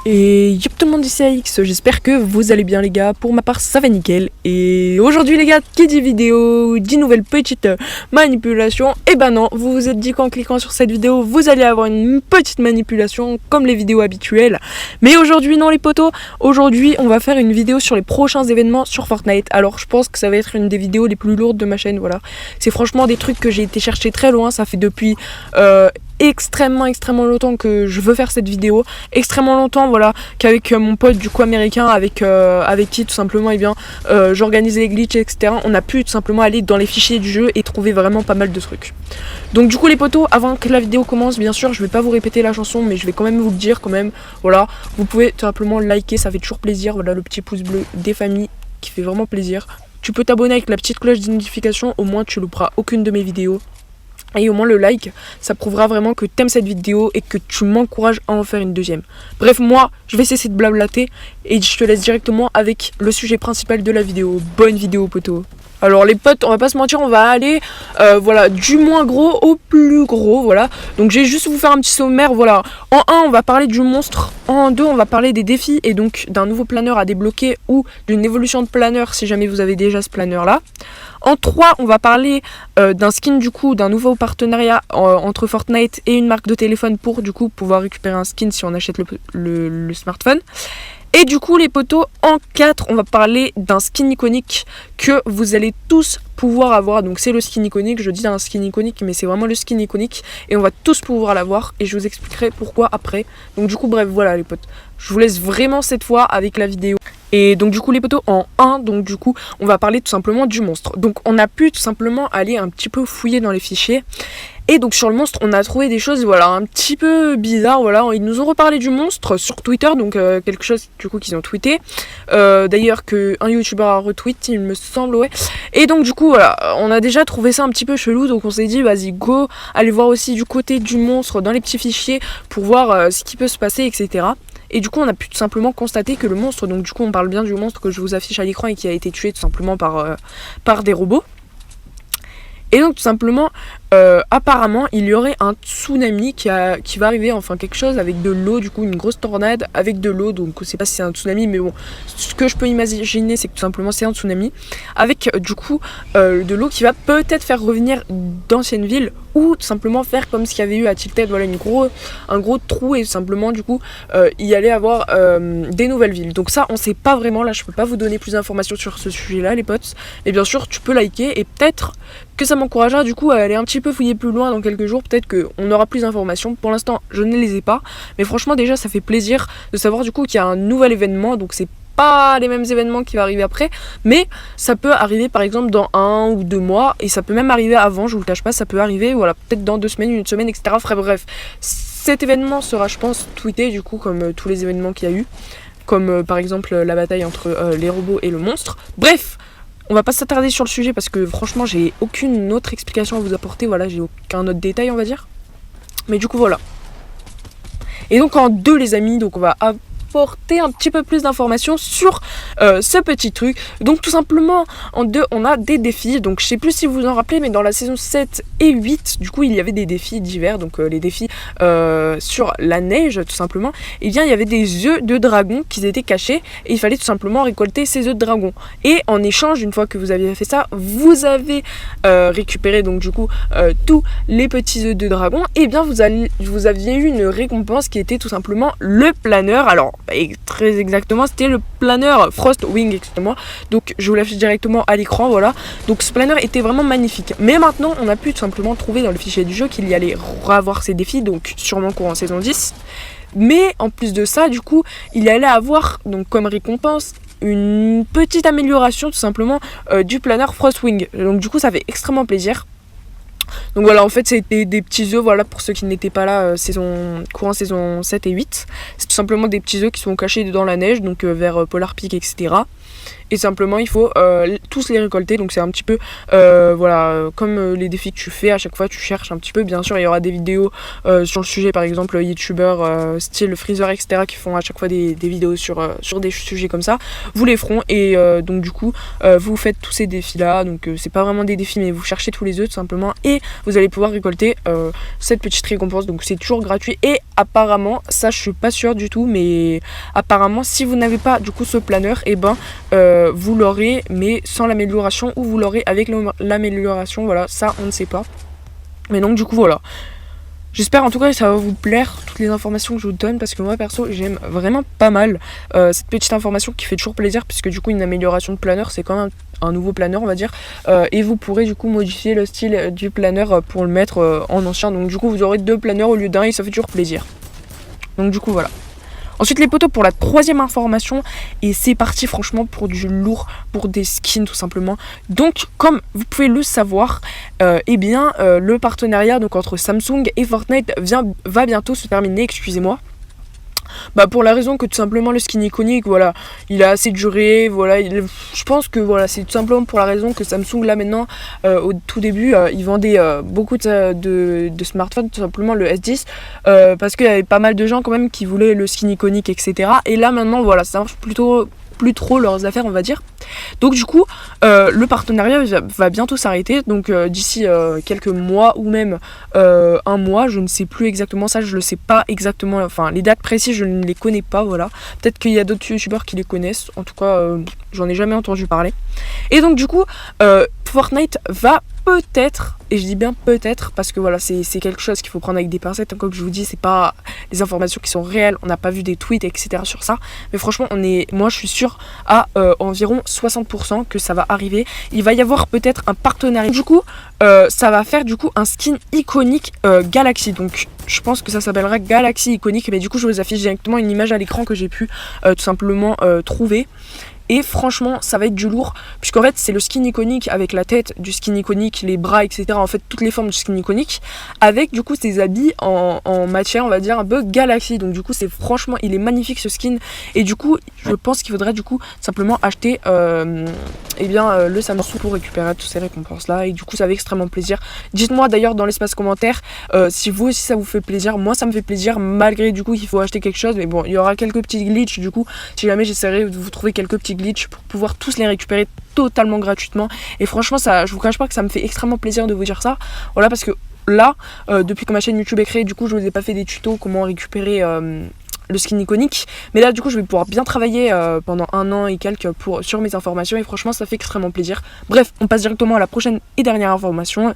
Et yop tout le monde, ici AX, j'espère que vous allez bien les gars, pour ma part ça va nickel. Et aujourd'hui les gars, qui dit vidéo, dit nouvelle petite manipulation. Et ben non, vous vous êtes dit qu'en cliquant sur cette vidéo, vous allez avoir une petite manipulation comme les vidéos habituelles. Mais aujourd'hui non les potos, aujourd'hui on va faire une vidéo sur les prochains événements sur Fortnite. Alors je pense que ça va être une des vidéos les plus lourdes de ma chaîne, voilà. C'est franchement des trucs que j'ai été chercher très loin, ça fait depuis... extrêmement longtemps que je veux faire cette vidéo, extrêmement longtemps, voilà, qu'avec mon pote du coup américain, avec qui tout simplement j'organisais les glitches, etc. On a pu tout simplement aller dans les fichiers du jeu et trouver vraiment pas mal de trucs. Donc du coup les potos, avant que la vidéo commence, bien sûr je vais pas vous répéter la chanson, mais je vais quand même vous le dire quand même, voilà, vous pouvez tout simplement liker, ça fait toujours plaisir, voilà, le petit pouce bleu des familles qui fait vraiment plaisir. Tu peux t'abonner avec la petite cloche de notification, au moins tu louperas aucune de mes vidéos. Et au moins le like, ça prouvera vraiment que t'aimes cette vidéo et que tu m'encourages à en faire une deuxième. Bref, moi, je vais cesser de blablater et je te laisse directement avec le sujet principal de la vidéo. Bonne vidéo, poteau. Alors les potes, on va pas se mentir, on va aller voilà, du moins gros au plus gros, voilà. Donc je vais juste vous faire un petit sommaire, voilà. En 1, on va parler du monstre. En 2, on va parler des défis et donc d'un nouveau planeur à débloquer ou d'une évolution de planeur si jamais vous avez déjà ce planeur là. En 3, on va parler d'un skin du coup, d'un nouveau partenariat entre Fortnite et une marque de téléphone pour du coup pouvoir récupérer un skin si on achète le smartphone. Et du coup les potos, en 4, on va parler d'un skin iconique que vous allez tous pouvoir avoir. Donc c'est le skin iconique, je dis un skin iconique mais c'est vraiment le skin iconique et on va tous pouvoir l'avoir et je vous expliquerai pourquoi après. Donc du coup bref, voilà les potes, je vous laisse vraiment cette fois avec la vidéo. Et donc du coup les potos, en 1, donc du coup on va parler tout simplement du monstre. Donc on a pu tout simplement aller un petit peu fouiller dans les fichiers. Et donc sur le monstre on a trouvé des choses, voilà, un petit peu bizarres, voilà. Ils nous ont reparlé du monstre sur Twitter, donc quelque chose du coup qu'ils ont tweeté. D'ailleurs qu'un youtubeur a retweet, il me semble, ouais. Et donc du coup voilà, on a déjà trouvé ça un petit peu chelou, donc on s'est dit vas-y go, allez voir aussi du côté du monstre dans les petits fichiers pour voir ce qui peut se passer, etc. Et du coup on a pu tout simplement constater que le monstre, donc du coup on parle bien du monstre que je vous affiche à l'écran et qui a été tué tout simplement par des robots. Et donc tout simplement, apparemment il y aurait un tsunami qui va arriver, enfin quelque chose avec de l'eau, du coup une grosse tornade avec de l'eau, donc je sais pas si c'est un tsunami mais bon, ce que je peux imaginer c'est que tout simplement c'est un tsunami, avec du coup de l'eau qui va peut-être faire revenir d'anciennes villes ou tout simplement faire comme ce qu'il y avait eu à Tilted, voilà un gros trou et tout simplement du coup il y allait avoir des nouvelles villes. Donc ça on sait pas vraiment, là je peux pas vous donner plus d'informations sur ce sujet là les potes, mais bien sûr tu peux liker et peut-être que ça m'encouragera du coup à aller un petit peu fouiller plus loin dans quelques jours, peut-être qu'on aura plus d'informations. Pour l'instant je ne les ai pas, mais franchement déjà ça fait plaisir de savoir du coup qu'il y a un nouvel événement, donc c'est pas les mêmes événements qui vont arriver après, mais ça peut arriver par exemple dans 1 ou 2 mois, et ça peut même arriver avant, je vous le cache pas, ça peut arriver, voilà, peut-être dans 2 semaines, une semaine, etc. Bref, cet événement sera je pense tweeté du coup comme tous les événements qu'il y a eu, comme par exemple la bataille entre les robots et le monstre. Bref, on va pas s'attarder sur le sujet parce que franchement j'ai aucune autre explication à vous apporter, voilà, j'ai aucun autre détail on va dire. Mais du coup voilà. Et donc en 2 les amis, donc on va apporter un petit peu plus d'informations sur ce petit truc. Donc tout simplement en 2 on a des défis, donc je sais plus si vous vous en rappelez mais dans la saison 7 et 8 du coup il y avait des défis divers, donc les défis sur la neige tout simplement, et bien il y avait des œufs de dragon qui étaient cachés et il fallait tout simplement récolter ces œufs de dragon, et en échange une fois que vous aviez fait ça vous avez récupéré donc du coup tous les petits œufs de dragon, et bien vous aviez eu une récompense qui était tout simplement le planeur. Alors très exactement c'était le planeur Frostwing, excusez-moi, donc je vous l'affiche directement à l'écran, voilà. Donc ce planeur était vraiment magnifique, mais maintenant on a pu tout simplement trouver dans le fichier du jeu qu'il y allait avoir ces défis, donc sûrement courant saison 10, mais en plus de ça du coup il y allait avoir donc comme récompense une petite amélioration tout simplement du planeur Frostwing, donc du coup ça fait extrêmement plaisir. Donc voilà, en fait c'était des petits œufs, voilà, pour ceux qui n'étaient pas là courant saison 7 et 8. C'est tout simplement des petits œufs qui sont cachés dans la neige, donc vers Polar Peak, etc. et simplement il faut tous les récolter. Donc c'est un petit peu comme les défis que tu fais, à chaque fois tu cherches un petit peu. Bien sûr il y aura des vidéos sur le sujet, par exemple youtubeurs style Freezer etc qui font à chaque fois des vidéos sur des sujets comme ça, vous les feront. Et donc du coup vous faites tous ces défis là, donc c'est pas vraiment des défis mais vous cherchez tous les œufs tout simplement, et vous allez pouvoir récolter cette petite récompense. Donc c'est toujours gratuit, et apparemment, ça je suis pas sûre du tout, mais apparemment si vous n'avez pas du coup ce planeur, et vous l'aurez mais sans l'amélioration, ou vous l'aurez avec l'amélioration, voilà, ça on ne sait pas. Mais donc du coup voilà, j'espère en tout cas que ça va vous plaire, toutes les informations que je vous donne, parce que moi perso j'aime vraiment pas mal cette petite information qui fait toujours plaisir, puisque du coup une amélioration de planeur c'est quand même un nouveau planeur on va dire, et vous pourrez du coup modifier le style du planeur pour le mettre en ancien. Donc du coup vous aurez 2 planeurs au lieu d'un, et ça fait toujours plaisir. Donc du coup voilà. Ensuite les potos, pour la 3e information, et c'est parti franchement pour du lourd, pour des skins tout simplement. Donc comme vous pouvez le savoir, le partenariat donc entre Samsung et Fortnite va bientôt se terminer, excusez-moi. Pour la raison que tout simplement le skin iconique, voilà, il a assez duré, voilà, je pense que voilà, c'est tout simplement pour la raison que Samsung là maintenant, au tout début, ils vendaient beaucoup de smartphones, tout simplement le S10, parce qu'il y avait pas mal de gens quand même qui voulaient le skin iconique, etc. Et là maintenant, voilà, ça marche plus trop leurs affaires on va dire. Donc du coup le partenariat va bientôt s'arrêter, donc d'ici quelques mois, ou même un mois, je ne sais plus exactement, ça je le sais pas exactement, enfin les dates précises je ne les connais pas, voilà, peut-être qu'il y a d'autres youtubeurs qui les connaissent, en tout cas j'en ai jamais entendu parler. Et donc du coup Fortnite va peut-être, et je dis bien peut-être parce que voilà, c'est quelque chose qu'il faut prendre avec des pincettes, comme je vous dis, c'est pas les informations qui sont réelles, on n'a pas vu des tweets etc sur ça, mais franchement moi je suis sûre à environ 60% que ça va arriver. Il va y avoir peut-être un partenariat, du coup ça va faire du coup un skin iconique Galaxy, donc je pense que ça s'appellera Galaxy iconique, mais du coup je vous affiche directement une image à l'écran que j'ai pu tout simplement trouver. Et franchement ça va être du lourd, puisqu'en fait c'est le skin iconique avec la tête du skin iconique, les bras etc, en fait toutes les formes du skin iconique, avec du coup ses habits en matière on va dire un peu Galaxy. Donc du coup c'est franchement, il est magnifique ce skin, et du coup je pense qu'il faudrait du coup simplement acheter le Samsung pour récupérer toutes ces récompenses là, et du coup ça fait extrêmement plaisir. Dites-moi d'ailleurs dans l'espace commentaire si vous aussi ça vous fait plaisir. Moi ça me fait plaisir, malgré du coup qu'il faut acheter quelque chose, mais bon il y aura quelques petits glitches, du coup si jamais j'essaierai de vous trouver quelques petits glitch pour pouvoir tous les récupérer totalement gratuitement. Et franchement ça, je vous cache pas que ça me fait extrêmement plaisir de vous dire ça, voilà, parce que là depuis que ma chaîne YouTube est créée, du coup je vous ai pas fait des tutos comment récupérer le skin iconique, mais là du coup je vais pouvoir bien travailler pendant 1 an et quelques sur mes informations, et franchement ça fait extrêmement plaisir. Bref, on passe directement à la prochaine et dernière information,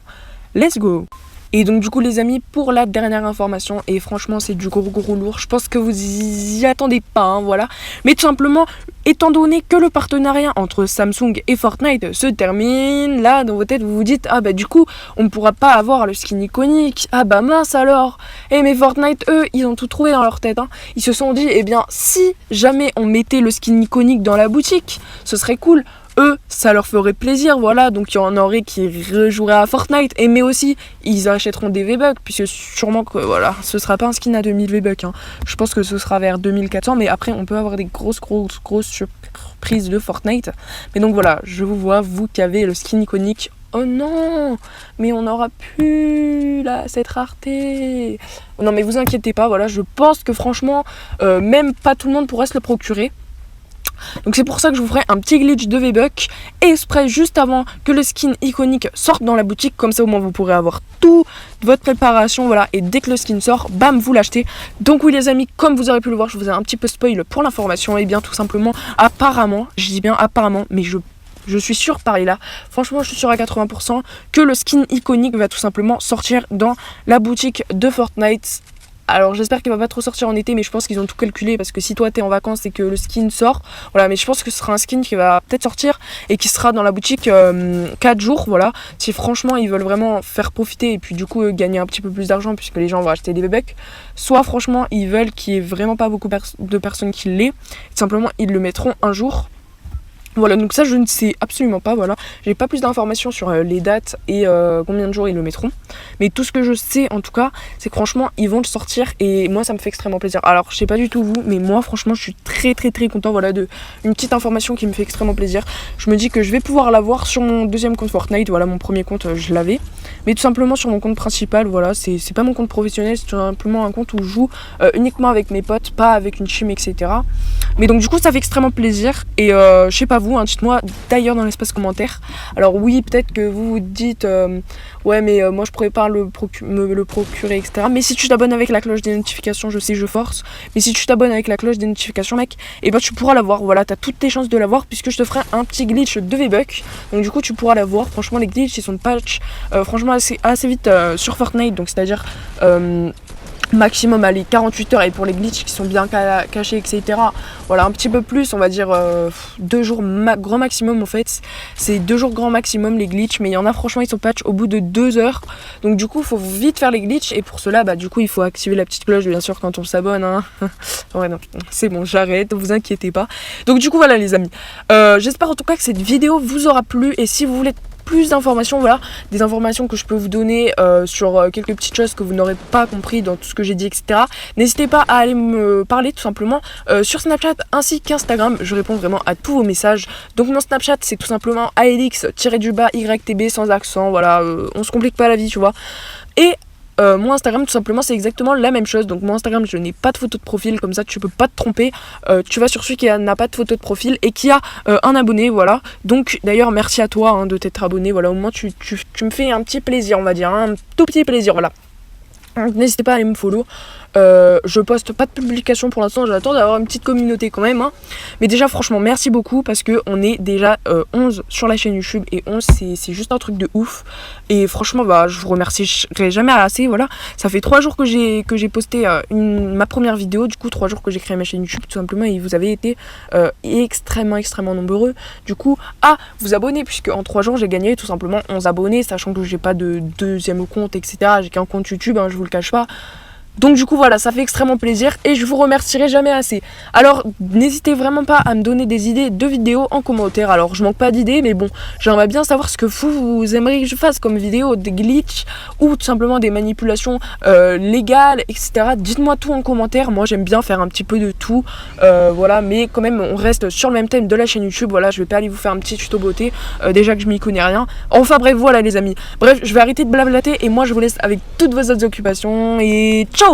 let's go. Et donc du coup les amis, pour la dernière information, et franchement c'est du gros lourd, je pense que vous y attendez pas, hein, voilà, mais tout simplement étant donné que le partenariat entre Samsung et Fortnite se termine, là dans vos têtes vous vous dites du coup on ne pourra pas avoir le skin iconique, mince alors. Mais Fortnite eux ils ont tout trouvé dans leur tête, hein. Ils se sont dit si jamais on mettait le skin iconique dans la boutique, ce serait cool. Eux, ça leur ferait plaisir, voilà, donc il y en aurait qui rejoueraient à Fortnite, mais aussi ils achèteront des V-Bucks, puisque sûrement que voilà, ce sera pas un skin à 2000 V-Bucks, hein. Je pense que ce sera vers 2400, mais après on peut avoir des grosses surprises de Fortnite. Mais donc voilà, je vous vois, vous qui avez le skin iconique, oh non, mais on n'aura plus cette rareté. Non mais vous inquiétez pas, voilà, je pense que franchement, même pas tout le monde pourrait se le procurer. Donc c'est pour ça que je vous ferai un petit glitch de V-Bucks exprès juste avant que le skin iconique sorte dans la boutique, comme ça au moins vous pourrez avoir toute votre préparation, voilà, et dès que le skin sort, bam, vous l'achetez. Donc oui les amis, comme vous aurez pu le voir, je vous ai un petit peu spoil pour l'information, et bien tout simplement, apparemment, je dis bien apparemment, mais je suis sûre pareil là, franchement je suis sûre à 80% que le skin iconique va tout simplement sortir dans la boutique de Fortnite. Alors j'espère qu'il va pas trop sortir en été, mais je pense qu'ils ont tout calculé, parce que si toi t'es en vacances et que le skin sort, voilà, mais je pense que ce sera un skin qui va peut-être sortir et qui sera dans la boutique 4 jours, voilà, si franchement ils veulent vraiment faire profiter et puis du coup gagner un petit peu plus d'argent puisque les gens vont acheter des V-Bucks, soit franchement ils veulent qu'il y ait vraiment pas beaucoup de personnes qui l'aient, simplement ils le mettront un jour. Voilà, donc ça je ne sais absolument pas, voilà. J'ai pas plus d'informations sur les dates et combien de jours ils le mettront. Mais tout ce que je sais en tout cas, c'est que franchement ils vont le sortir et moi ça me fait extrêmement plaisir. Alors je sais pas du tout vous, mais moi franchement je suis très très très content, voilà, de une petite information qui me fait extrêmement plaisir. Je me dis que je vais pouvoir l'avoir sur mon deuxième compte Fortnite, voilà, mon premier compte je l'avais. Mais tout simplement sur mon compte principal, voilà, c'est pas mon compte professionnel, c'est tout simplement un compte où je joue uniquement avec mes potes, pas avec une team, etc. Mais donc du coup ça fait extrêmement plaisir et je sais pas vous, hein, dites-moi d'ailleurs dans l'espace commentaire. Alors oui, peut-être que vous vous dites ouais mais moi je pourrais pas me le procurer, etc. Mais si tu t'abonnes avec la cloche des notifications, je sais je force, mais si tu t'abonnes avec la cloche des notifications mec, et ben tu pourras l'avoir, voilà, t'as toutes tes chances de l'avoir puisque je te ferai un petit glitch de V-Bucks. Donc du coup tu pourras l'avoir, franchement les glitches ils sont de patch franchement assez vite sur Fortnite, donc c'est à dire maximum à les 48 heures, et pour les glitches qui sont bien cachés, etc. Voilà, un petit peu plus, on va dire 2 jours grand maximum en fait. C'est 2 jours grand maximum les glitches, mais il y en a franchement ils sont patch au bout de 2 heures. Donc du coup il faut vite faire les glitches et pour cela bah du coup il faut activer la petite cloche bien sûr quand on s'abonne, hein. Ouais non, c'est bon, j'arrête, vous inquiétez pas. Donc du coup voilà les amis, j'espère en tout cas que cette vidéo vous aura plu et si vous voulez plus d'informations, voilà, des informations que je peux vous donner sur quelques petites choses que vous n'aurez pas compris dans tout ce que j'ai dit, etc. N'hésitez pas à aller me parler tout simplement sur Snapchat ainsi qu'Instagram. Je réponds vraiment à tous vos messages. Donc mon Snapchat c'est tout simplement ALX-YTB sans accent, voilà, on se complique pas la vie, tu vois. Et mon Instagram tout simplement c'est exactement la même chose. Donc mon Instagram je n'ai pas de photo de profil, comme ça tu peux pas te tromper, tu vas sur celui qui n'a pas de photo de profil et qui a un abonné, voilà. Donc d'ailleurs merci à toi hein, de t'être abonné, voilà, au moins tu me fais un petit plaisir, on va dire, hein, un tout petit plaisir, voilà. N'hésitez pas à aller me follow. Je poste pas de publication pour l'instant, j'attends d'avoir une petite communauté quand même, hein. Mais déjà franchement merci beaucoup parce que on est déjà 11 sur la chaîne YouTube et 11 c'est juste un truc de ouf. Et franchement bah je vous remercierai jamais assez, voilà. Ça fait 3 jours que j'ai posté ma première vidéo, du coup 3 jours que j'ai créé ma chaîne YouTube tout simplement, et vous avez été extrêmement nombreux du coup à vous abonner, puisque en 3 jours j'ai gagné tout simplement 11 abonnés, sachant que j'ai pas de deuxième compte, etc. J'ai qu'un compte YouTube, hein, je vous le cache pas. Donc du coup voilà, ça fait extrêmement plaisir et je vous remercierai jamais assez. Alors n'hésitez vraiment pas à me donner des idées de vidéos en commentaire. Alors je manque pas d'idées, mais bon, j'aimerais bien savoir ce que vous aimeriez que je fasse comme vidéo, des glitches ou tout simplement des manipulations légales, etc. Dites-moi tout en commentaire, moi j'aime bien faire un petit peu de tout, voilà, mais quand même on reste sur le même thème de la chaîne YouTube. Voilà, je vais pas aller vous faire un petit tuto beauté, déjà que je m'y connais rien. Enfin bref, voilà les amis, bref, je vais arrêter de blablater et moi je vous laisse avec toutes vos autres occupations et ciao.